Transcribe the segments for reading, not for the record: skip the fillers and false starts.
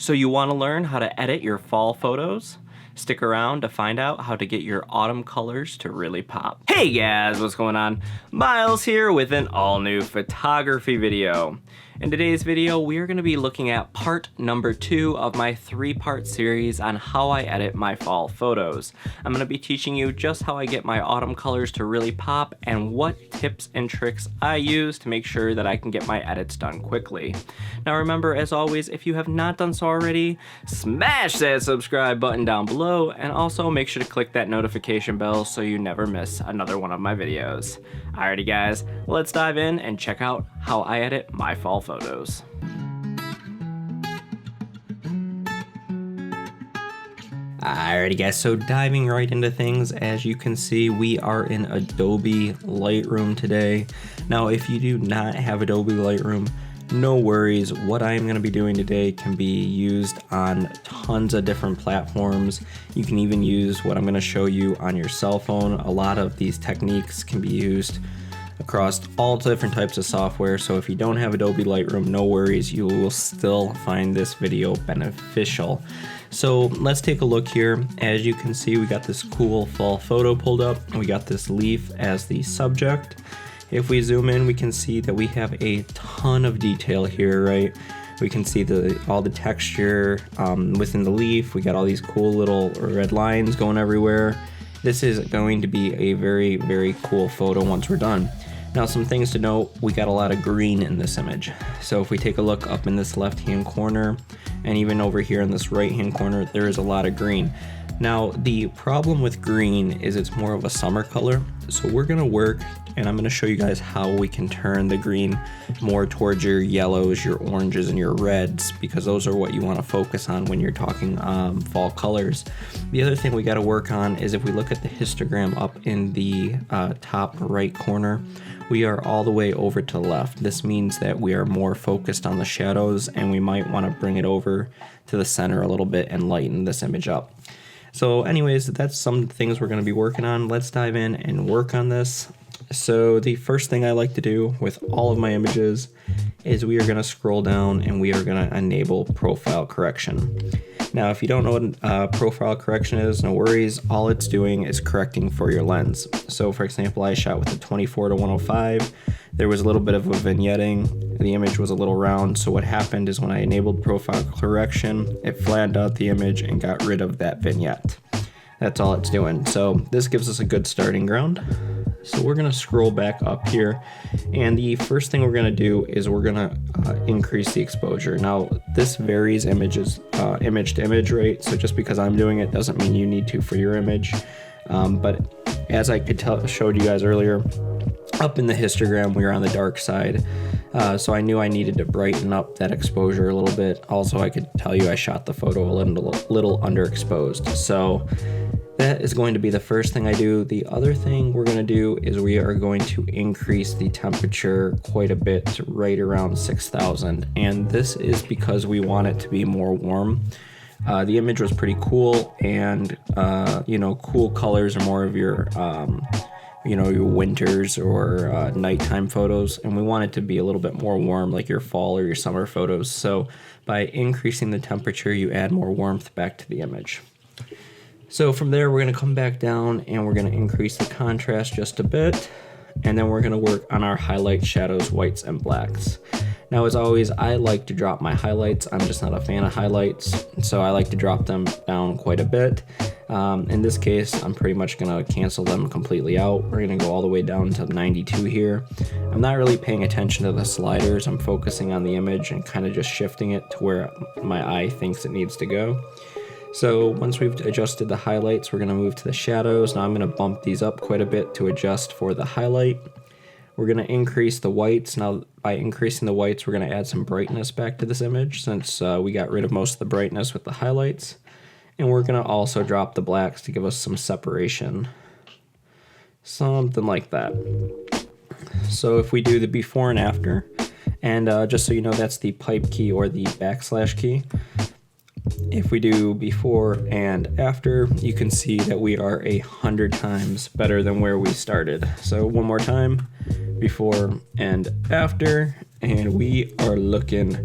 So you want to learn how to edit your fall photos? Stick around to find out how to get your autumn colors to really pop. Hey guys, what's going on? Myles here with an all-new photography video. In today's video, we are going to be looking at part number 2 of my 3-part series on how I edit my fall photos. I'm going to be teaching you just how I get my autumn colors to really pop and what tips and tricks I use to make sure that I can get my edits done quickly. Now remember, as always, if you have not done so already, smash that subscribe button down below and also make sure to click that notification bell so you never miss another one of my videos. Alrighty guys, let's dive in and check out how I edit my fall photos. Alrighty guys, so diving right into things, as you can see, we are in Adobe Lightroom today. Now, if you do not have Adobe Lightroom, no worries. What I'm going to be doing today can be used on tons of different platforms. You can even use what I'm going to show you on your cell phone. A lot of these techniques can be used across all different types of software. So if you don't have Adobe Lightroom, no worries. You will still find this video beneficial. So let's take a look here. As you can see, we got this cool fall photo pulled up. We got this leaf as the subject. If we zoom in, we can see that we have a ton of detail here, right? We can see all the texture within the leaf. We got all these cool little red lines going everywhere. This is going to be a very, very cool photo once we're done. Now, some things to note, we got a lot of green in this image. So if we take a look up in this left-hand corner, and even over here in this right-hand corner, there is a lot of green. Now, the problem with green is it's more of a summer color. So we're gonna work, and I'm gonna show you guys how we can turn the green more towards your yellows, your oranges, and your reds, because those are what you wanna focus on when you're talking fall colors. The other thing we gotta work on is if we look at the histogram up in the top right corner, we are all the way over to the left. This means that we are more focused on the shadows, and we might wanna bring it over to the center a little bit and lighten this image up. So anyways, that's some things we're going to be working on. Let's dive in and work on this. So the first thing I like to do with all of my images is we are going to scroll down and we are going to enable profile correction. Now, if you don't know what profile correction is, no worries. All it's doing is correcting for your lens. So for example, I shot with a 24-105. There was a little bit of a vignetting. The image was a little round. So what happened is when I enabled profile correction, it flattened out the image and got rid of that vignette. That's all it's doing. So this gives us a good starting ground. So we're gonna scroll back up here, and the first thing we're gonna do is we're gonna increase the exposure. Now this varies image to image, right? So just because I'm doing it doesn't mean you need to for your image. But as I showed you guys earlier, up in the histogram we were on the dark side. So I knew I needed to brighten up that exposure a little bit. Also, I could tell you I shot the photo a little underexposed. So that is going to be the first thing I do. The other thing we're going to do is we are going to increase the temperature quite a bit to right around 6,000. And this is because we want it to be more warm. The image was pretty cool, and cool colors are more of your your winters or nighttime photos, and we want it to be a little bit more warm, like your fall or your summer photos. So by increasing the temperature, you add more warmth back to the image. So from there, we're going to come back down and we're going to increase the contrast just a bit, and then we're going to work on our highlights, shadows, whites, and blacks. Now, as always, I like to drop my highlights. I'm just not a fan of highlights, so I like to drop them down quite a bit. In this case, I'm pretty much going to cancel them completely out. We're going to go all the way down to 92 here. I'm not really paying attention to the sliders. I'm focusing on the image and kind of just shifting it to where my eye thinks it needs to go. So once we've adjusted the highlights, we're going to move to the shadows. Now I'm going to bump these up quite a bit to adjust for the highlight. We're going to increase the whites. Now by increasing the whites, we're going to add some brightness back to this image, since we got rid of most of the brightness with the highlights. And we're going to also drop the blacks to give us some separation. Something like that. So if we do the before and after, and just so you know, that's the pipe key or the backslash key. If we do before and after, you can see that we are 100 times better than where we started. So one more time, before and after, and we are looking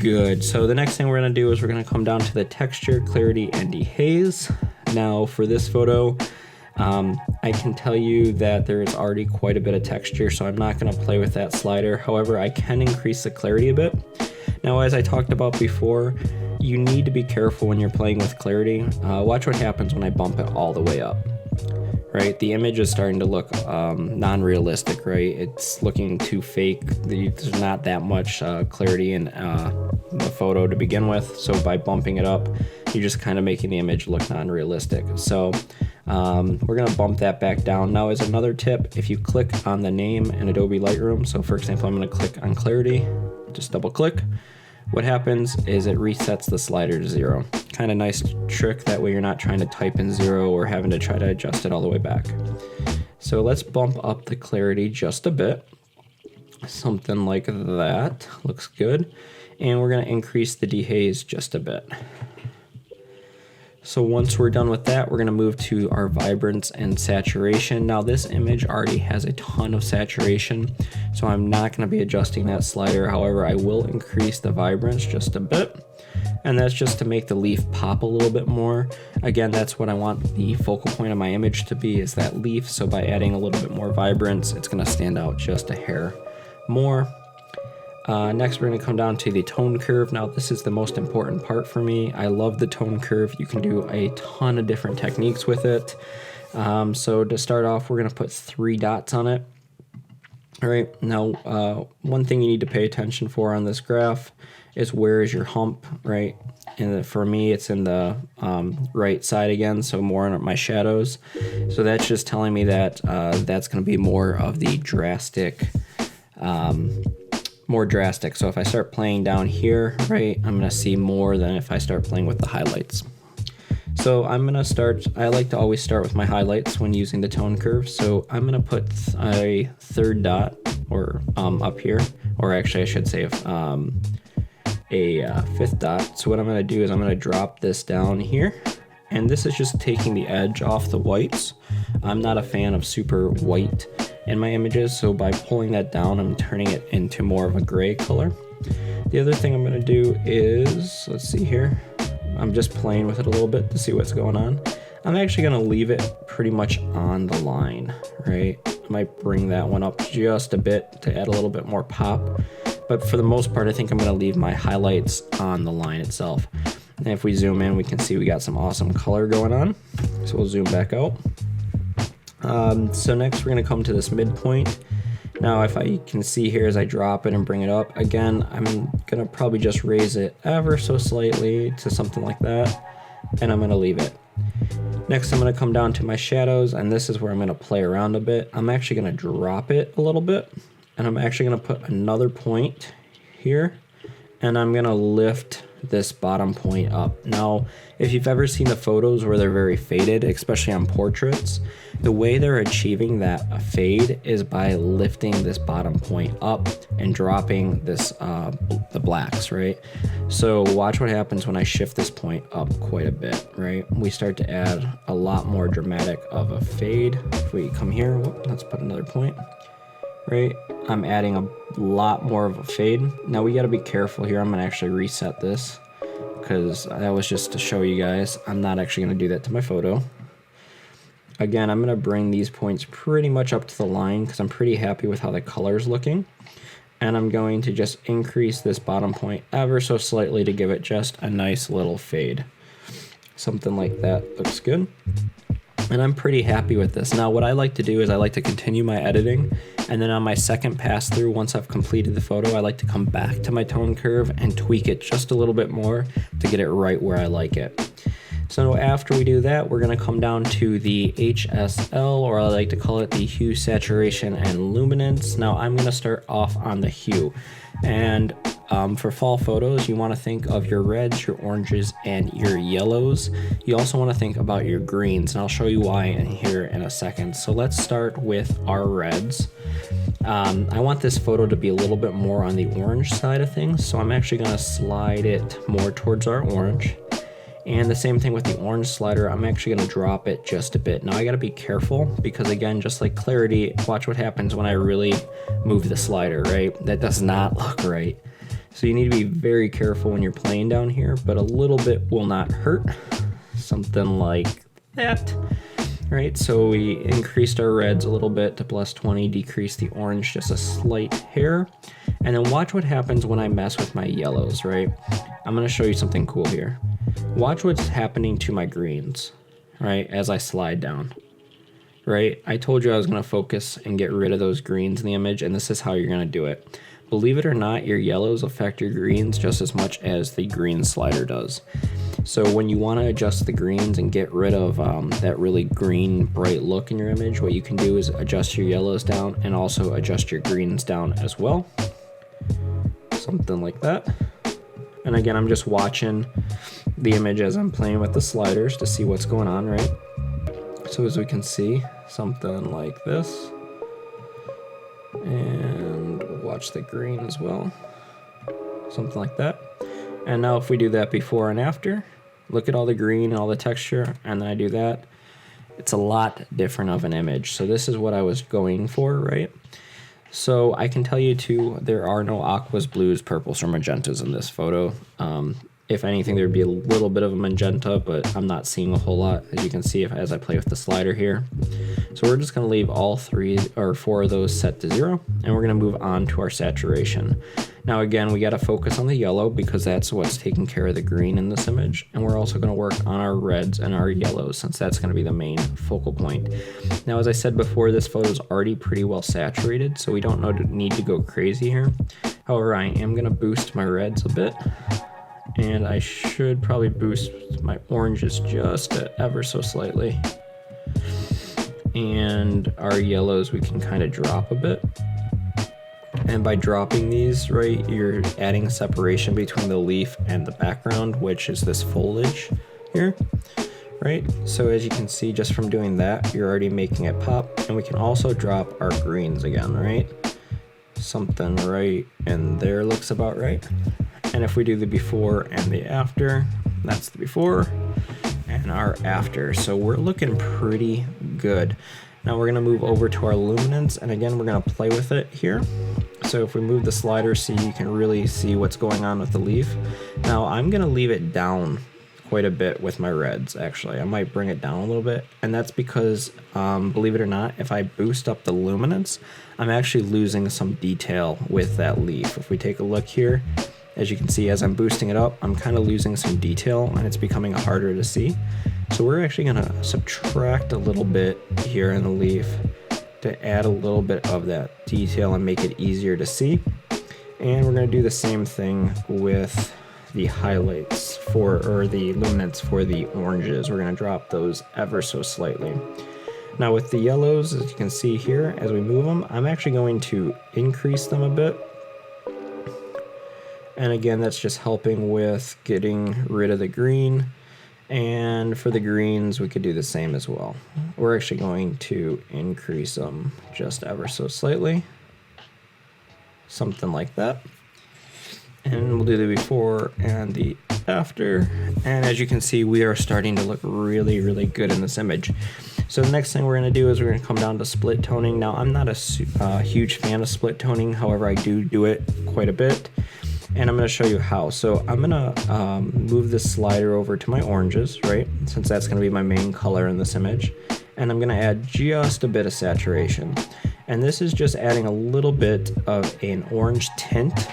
good. So the next thing we're gonna do is we're gonna come down to the texture, clarity, and dehaze. Now for this photo, I can tell you that there is already quite a bit of texture, so I'm not gonna play with that slider. However, I can increase the clarity a bit. Now, as I talked about before, you need to be careful when you're playing with clarity. Watch what happens when I bump it all the way up. Right, the image is starting to look non-realistic, right? It's looking too fake. There's not that much clarity in the photo to begin with. So by bumping it up, you're just kind of making the image look non-realistic. So we're gonna bump that back down. Now, as another tip, if you click on the name in Adobe Lightroom, so for example, I'm gonna click on clarity, just double click. What happens is it resets the slider to 0. Kind of nice trick, that way you're not trying to type in 0 or having to try to adjust it all the way back. So let's bump up the clarity just a bit. Something like that, looks good. And we're gonna increase the dehaze just a bit. So once we're done with that, we're gonna move to our vibrance and saturation. Now this image already has a ton of saturation, so I'm not gonna be adjusting that slider. However, I will increase the vibrance just a bit. And that's just to make the leaf pop a little bit more. Again, that's what I want the focal point of my image to be, is that leaf. So by adding a little bit more vibrance, it's gonna stand out just a hair more. Next, we're going to come down to the tone curve. Now, this is the most important part for me. I love the tone curve. You can do a ton of different techniques with it. So to start off, we're going to put 3 dots on it. All right, now, one thing you need to pay attention for on this graph is where is your hump, right? And for me, it's in the right side again, so more on my shadows. So that's just telling me that that's going to be more of the drastic, more drastic. So if I start playing down here, right, I'm gonna see more than if I start playing with the highlights. So I'm gonna start, I like to always start with my highlights when using the tone curve. So I'm gonna put a 3rd dot, or up here, or actually I should say a 5th dot. So what I'm gonna do is I'm gonna drop this down here, and this is just taking the edge off the whites. I'm not a fan of super white in my images, so by pulling that down, I'm turning it into more of a gray color. The other thing I'm gonna do is, let's see here, I'm just playing with it a little bit to see what's going on. I'm actually gonna leave it pretty much on the line, right? I might bring that one up just a bit to add a little bit more pop, but for the most part, I think I'm gonna leave my highlights on the line itself. And if we zoom in, we can see we got some awesome color going on. So we'll zoom back out. So next we're gonna come to this midpoint. Now if I can see here as I drop it and bring it up, again, I'm gonna probably just raise it ever so slightly to something like that, and I'm gonna leave it. Next I'm gonna come down to my shadows, and this is where I'm gonna play around a bit. I'm actually gonna drop it a little bit, and I'm actually gonna put another point here, and I'm gonna lift this bottom point up. Now, if you've ever seen the photos where they're very faded, especially on portraits, the way they're achieving that fade is by lifting this bottom point up and dropping this the blacks, right? So watch what happens when I shift this point up quite a bit, right? We start to add a lot more dramatic of a fade. If we come here, let's put another point, right? I'm adding a lot more of a fade. Now we gotta be careful here. I'm gonna actually reset this because that was just to show you guys. I'm not actually gonna do that to my photo. Again, I'm gonna bring these points pretty much up to the line because I'm pretty happy with how the color's looking. And I'm going to just increase this bottom point ever so slightly to give it just a nice little fade. Something like that looks good. And I'm pretty happy with this. Now what I like to do is I like to continue my editing, and then on my second pass through, once I've completed the photo, I like to come back to my tone curve and tweak it just a little bit more to get it right where I like it. So after we do that, we're gonna come down to the HSL, or I like to call it the hue, saturation, and luminance. Now I'm gonna start off on the hue. And for fall photos, you wanna think of your reds, your oranges, and your yellows. You also wanna think about your greens, and I'll show you why in here in a second. So let's start with our reds. I want this photo to be a little bit more on the orange side of things, so I'm actually gonna slide it more towards our orange. And the same thing with the orange slider, I'm actually gonna drop it just a bit. Now I gotta be careful because again, just like clarity, watch what happens when I really move the slider, right? That does not look right. So you need to be very careful when you're playing down here, but a little bit will not hurt. Something like that, right? So we increased our reds a little bit to +20, decreased the orange just a slight hair. And then watch what happens when I mess with my yellows, right? I'm gonna show you something cool here. Watch what's happening to my greens, right? As I slide down, right? I told you I was gonna focus and get rid of those greens in the image, and this is how you're gonna do it. Believe it or not, your yellows affect your greens just as much as the green slider does. So when you want to adjust the greens and get rid of that really green bright look in your image, what you can do is adjust your yellows down and also adjust your greens down as well. Something like that. And again, I'm just watching the image as I'm playing with the sliders to see what's going on, right? So as we can see, something like this. And watch the green as well, something like that. And now if we do that before and after, look at all the green and all the texture, and then I do that, it's a lot different of an image. So this is what I was going for, right? So I can tell you too, there are no aquas, blues, purples, or magentas in this photo. If anything, there'd be a little bit of a magenta, but I'm not seeing a whole lot, as you can see as I play with the slider here. So we're just gonna leave all 3 or 4 of those set to 0, and we're gonna move on to our saturation. Now again, we gotta focus on the yellow because that's what's taking care of the green in this image, and we're also gonna work on our reds and our yellows since that's gonna be the main focal point. Now, as I said before, this photo is already pretty well saturated, so we don't need to go crazy here. However, I am gonna boost my reds a bit. And I should probably boost my oranges just ever so slightly. And our yellows we can kind of drop a bit. And by dropping these, right, you're adding separation between the leaf and the background, which is this foliage here, right? So as you can see, just from doing that, you're already making it pop. And we can also drop our greens again, right? Something right in there looks about right. And if we do the before and the after, that's the before and our after. So we're looking pretty good. Now we're gonna move over to our luminance, and again, we're gonna play with it here. So if we move the slider, see, you can really see what's going on with the leaf. Now I'm gonna leave it down quite a bit with my reds, actually. I might bring it down a little bit, and that's because, believe it or not, if I boost up the luminance, I'm actually losing some detail with that leaf. If we take a look here, as you can see, as I'm boosting it up, I'm kind of losing some detail and it's becoming harder to see. So we're actually gonna subtract a little bit here in the leaf to add a little bit of that detail and make it easier to see. And we're gonna do the same thing with the highlights or the luminance for the oranges. We're gonna drop those ever so slightly. Now with the yellows, as you can see here, as we move them, I'm actually going to increase them a bit. And again, that's just helping with getting rid of the green. And for the greens, we could do the same as well. We're actually going to increase them just ever so slightly. Something like that. And we'll do the before and the after. And as you can see, we are starting to look really, really good in this image. So the next thing we're going to do is we're going to come down to split toning. Now, I'm not a huge fan of split toning. However, I do it quite a bit. And I'm going to show you how. So I'm going to move this slider over to my oranges, right? Since that's going to be my main color in this image. And I'm going to add just a bit of saturation. And this is just adding a little bit of an orange tint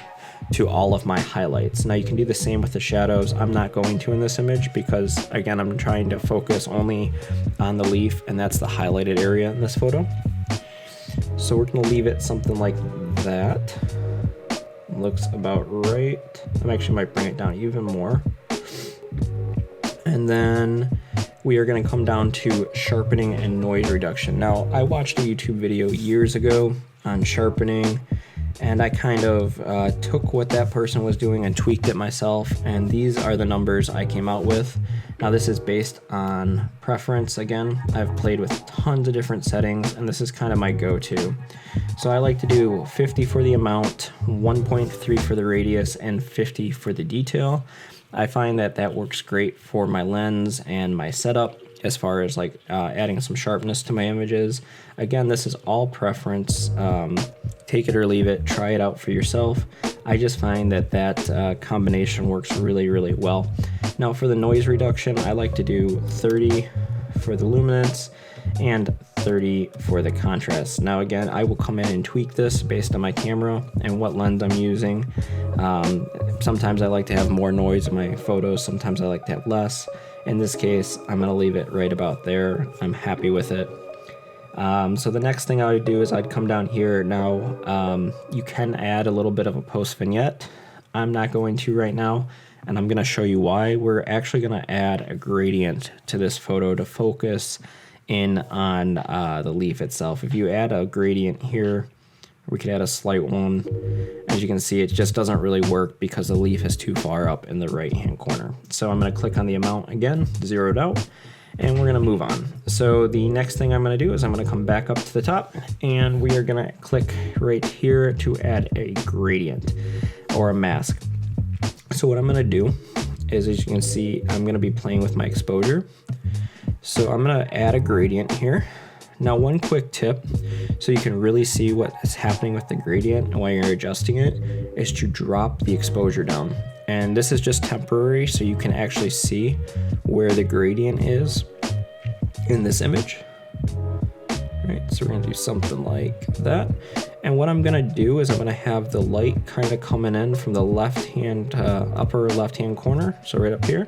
to all of my highlights. Now you can do the same with the shadows. I'm not going to in this image because, again, I'm trying to focus only on the leaf, and that's the highlighted area in this photo. So we're going to leave it something like that. Looks about right. I actually might bring it down even more. And then we are going to come down to sharpening and noise reduction. Now, I watched a YouTube video years ago on sharpening, and I kind of took what that person was doing and tweaked it myself, and these are the numbers I came out with. Now this is based on preference. Again, I've played with tons of different settings, and this is kind of my go-to. So I like to do 50 for the amount, 1.3 for the radius, and 50 for the detail. I find that that works great for my lens and my setup as far as like adding some sharpness to my images. Again, this is all preference. Take it or leave it, try it out for yourself. I just find that that combination works really, really well. Now for the noise reduction, I like to do 30 for the luminance and 30 for the contrast. Now again, I will come in and tweak this based on my camera and what lens I'm using. Sometimes I like to have more noise in my photos, sometimes I like to have less. In this case, I'm gonna leave it right about there. I'm happy with it. So the next thing I would do is I'd come down here. Now, you can add a little bit of a post vignette. I'm not going to right now, and I'm gonna show you why. We're actually gonna add a gradient to this photo to focus in on the leaf itself. If you add a gradient here, we could add a slight one. As you can see, it just doesn't really work because the leaf is too far up in the right hand corner. So I'm gonna click on the amount again, zeroed out, and we're gonna move on. So the next thing I'm gonna do is I'm gonna come back up to the top, and we are gonna click right here to add a gradient or a mask. So what I'm gonna do is, as you can see, I'm gonna be playing with my exposure. So I'm gonna add a gradient here. Now one quick tip, so you can really see what is happening with the gradient and while you're adjusting it, is to drop the exposure down. And this is just temporary, so you can actually see where the gradient is in this image. Right, so we're gonna do something like that. And what I'm gonna do is I'm gonna have the light kind of coming in from the left-hand, upper left-hand corner, so right up here.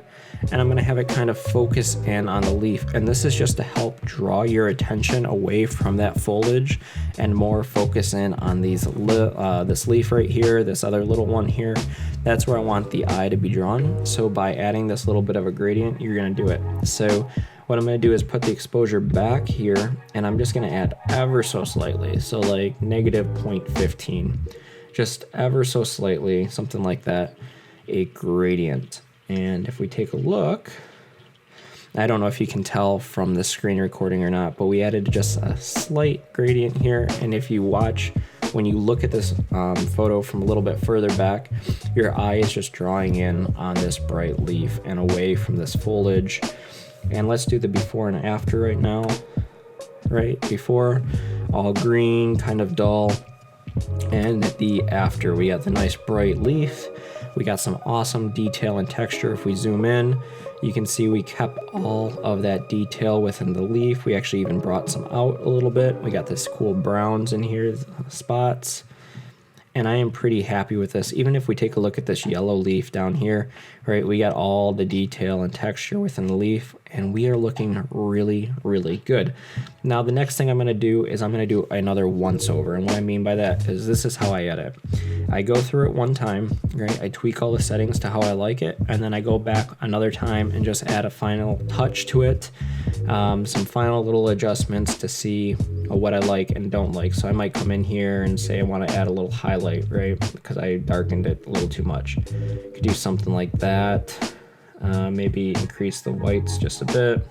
And I'm gonna have it kind of focus in on the leaf. And this is just to help draw your attention away from that foliage and more focus in on these this leaf right here, this other little one here. That's where I want the eye to be drawn. So by adding this little bit of a gradient, you're gonna do it. So what I'm gonna do is put the exposure back here, and I'm just gonna add ever so slightly. So like negative 0.15, just ever so slightly, something like that, a gradient. And if we take a look, I don't know if you can tell from the screen recording or not, but we added just a slight gradient here. And if you watch, when you look at this photo from a little bit further back, your eye is just drawing in on this bright leaf and away from this foliage. And let's do the before and after right now. Right, before, all green, kind of dull. And the after, we got the nice bright leaf. We got some awesome detail and texture. If we zoom in, you can see we kept all of that detail within the leaf. We actually even brought some out a little bit. We got this cool browns in here, spots. And I am pretty happy with this. Even if we take a look at this yellow leaf down here, right, we got all the detail and texture within the leaf, and we are looking really, really good. Now, the next thing I'm gonna do is I'm gonna do another once over. And what I mean by that is this is how I edit. I go through it one time, right? I tweak all the settings to how I like it, and then I go back another time and just add a final touch to it, some final little adjustments to see what I like and don't like. So I might come in here and say I want to add a little highlight, right? Because I darkened it a little too much. Could do something like that. Maybe increase the whites just a bit.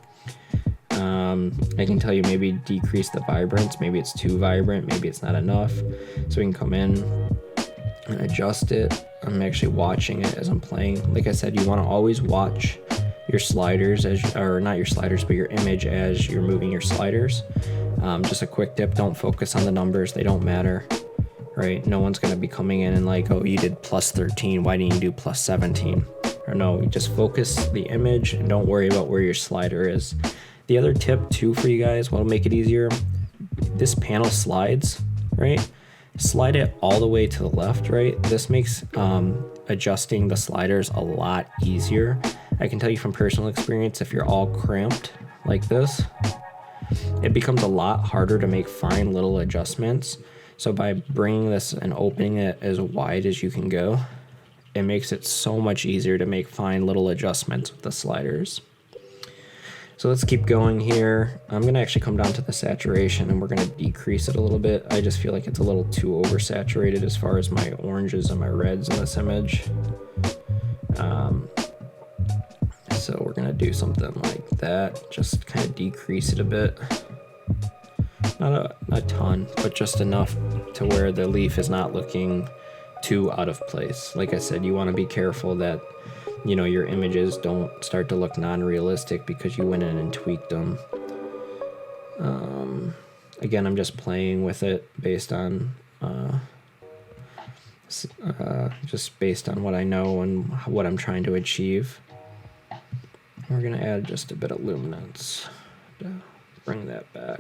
I can tell you maybe decrease the vibrance. Maybe it's too vibrant. Maybe it's not enough. So we can come in and adjust it. I'm actually watching it as I'm playing. Like I said, you want to always watch your sliders or not your sliders, but your image as you're moving your sliders. Just a quick tip, don't focus on the numbers, they don't matter, right? No one's gonna be coming in and like, oh, you did plus 13, why didn't you do plus 17? Or no, you just focus the image and don't worry about where your slider is. The other tip too for you guys, what'll make it easier, this panel slides, right? Slide it all the way to the left, right? This makes adjusting the sliders a lot easier. I can tell you from personal experience, if you're all cramped like this, it becomes a lot harder to make fine little adjustments. So by bringing this and opening it as wide as you can go, it makes it so much easier to make fine little adjustments with the sliders. So let's keep going here. I'm gonna actually come down to the saturation and we're gonna decrease it a little bit. I just feel like it's a little too oversaturated as far as my oranges and my reds in this image. So we're gonna do something like that, just kind of decrease it a bit. Not a ton, but just enough to where the leaf is not looking too out of place. Like I said, you wanna be careful that, you know, your images don't start to look non-realistic because you went in and tweaked them. Again, I'm just playing with it based on just based on what I know and what I'm trying to achieve. We're gonna add just a bit of luminance to bring that back.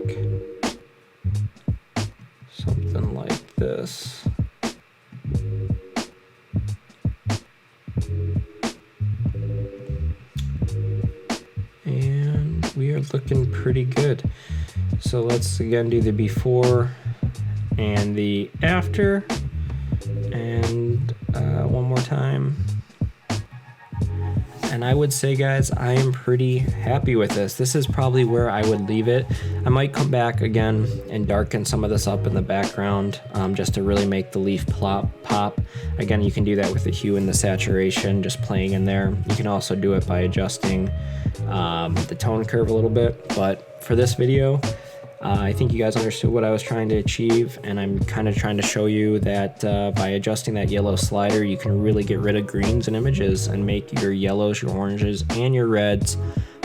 Something like this. And we are looking pretty good. So let's again do the before and the after. And one more time. And I would say, guys, I am pretty happy with this. This is probably where I would leave it. I might come back again and darken some of this up in the background just to really make the leaf pop. Again, you can do that with the hue and the saturation, just playing in there. You can also do it by adjusting the tone curve a little bit. But for this video, I think you guys understood what I was trying to achieve, and I'm kind of trying to show you that by adjusting that yellow slider, you can really get rid of greens and images and make your yellows, your oranges, and your reds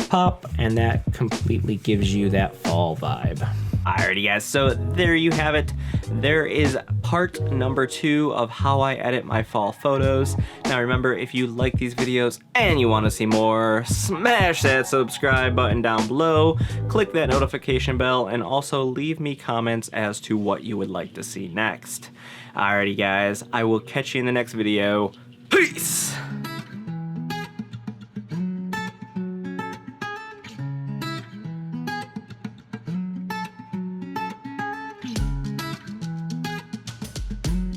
pop, and that completely gives you that fall vibe. Alrighty guys, so there you have it. There is part number 2 of how I edit my fall photos. Now remember, if you like these videos and you want to see more, smash that subscribe button down below, click that notification bell, and also leave me comments as to what you would like to see next. Alrighty guys, I will catch you in the next video. Peace!